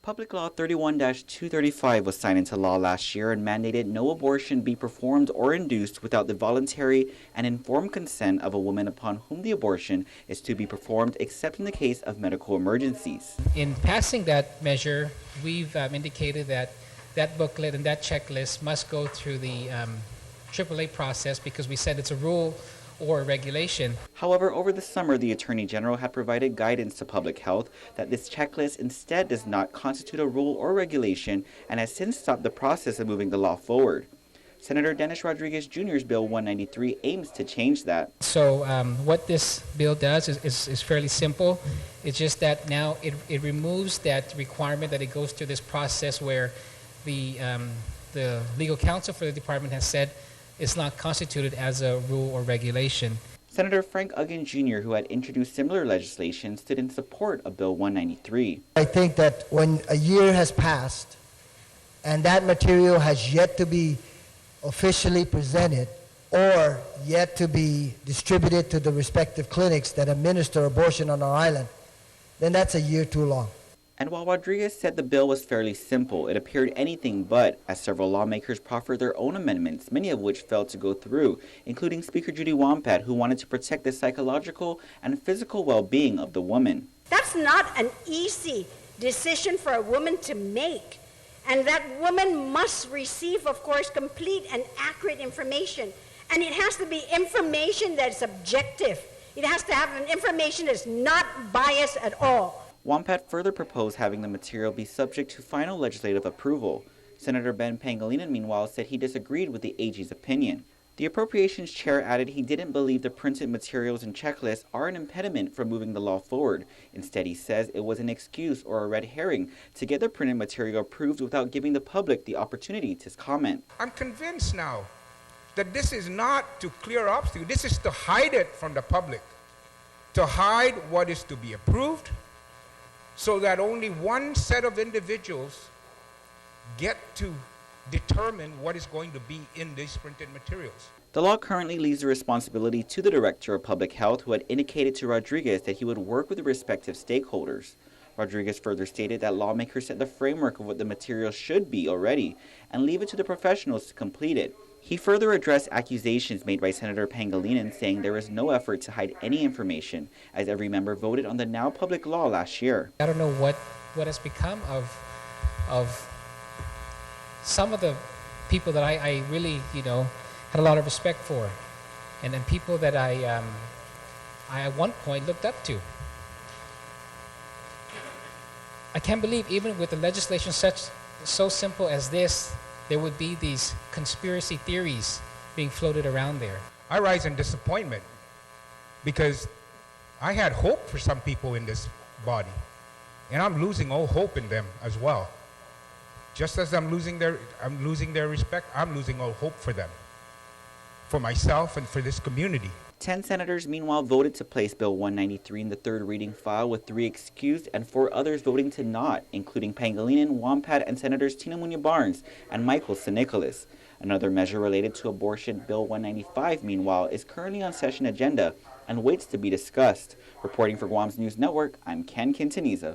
Public Law 31-235 was signed into law last year and mandated no abortion be performed or induced without the voluntary and informed consent of a woman upon whom the abortion is to be performed, except in the case of medical emergencies. In passing that measure, we've indicated that that booklet and that checklist must go through the AAA process because we said it's a rule or regulation. However, over the summer, the Attorney General had provided guidance to public health that this checklist instead does not constitute a rule or regulation and has since stopped the process of moving the law forward. Senator Dennis Rodriguez Jr.'s Bill 193 aims to change that. So what this bill does is fairly simple. It's just that now it removes that requirement that it goes through this process where the legal counsel for the department has said it's not constituted as a rule or regulation. Senator Frank Uggan Jr., who had introduced similar legislation, stood in support of Bill 193. I think that when a year has passed and that material has yet to be officially presented or yet to be distributed to the respective clinics that administer abortion on our island, then that's a year too long. And while Rodriguez said the bill was fairly simple, it appeared anything but, as several lawmakers proffered their own amendments, many of which failed to go through, including Speaker Judy Wampat, who wanted to protect the psychological and physical well-being of the woman. That's not an easy decision for a woman to make. And that woman must receive, of course, complete and accurate information. And it has to be information that's objective. It has to have an information that's not biased at all. Wampat further proposed having the material be subject to final legislative approval. Senator Ben Pangilinan, meanwhile, said he disagreed with the AG's opinion. The Appropriations Chair added he didn't believe the printed materials and checklists are an impediment for moving the law forward. Instead, he says it was an excuse or a red herring to get the printed material approved without giving the public the opportunity to comment. I'm convinced now that this is not to clear obstacles. This is to hide it from the public, to hide what is to be approved, so that only one set of individuals get to determine what is going to be in these printed materials. The law currently leaves the responsibility to the Director of Public Health, who had indicated to Rodriguez that he would work with the respective stakeholders. Rodriguez further stated that lawmakers set the framework of what the material should be already and leave it to the professionals to complete it. He further addressed accusations made by Senator Pangilinan, saying there is no effort to hide any information, as every member voted on the now public law last year. I don't know what has become of some of the people that I really, had a lot of respect for, and then people that I at one point looked up to. I can't believe even with the legislation so simple as this, there would be these conspiracy theories being floated around there. I rise in disappointment because I had hope for some people in this body, and I'm losing all hope in them as well. Just as I'm losing their respect, I'm losing all hope for them, for myself and for this community. 10 senators, meanwhile, voted to place Bill 193 in the third reading file, with 3 excused and 4 others voting to not, including Pangilinan, Wampat, and Senators Tina Muñoz-Barnes and Michael San Nicolas. Another measure related to abortion, Bill 195, meanwhile, is currently on session agenda and waits to be discussed. Reporting for Guam's News Network, I'm Ken Quintaniza.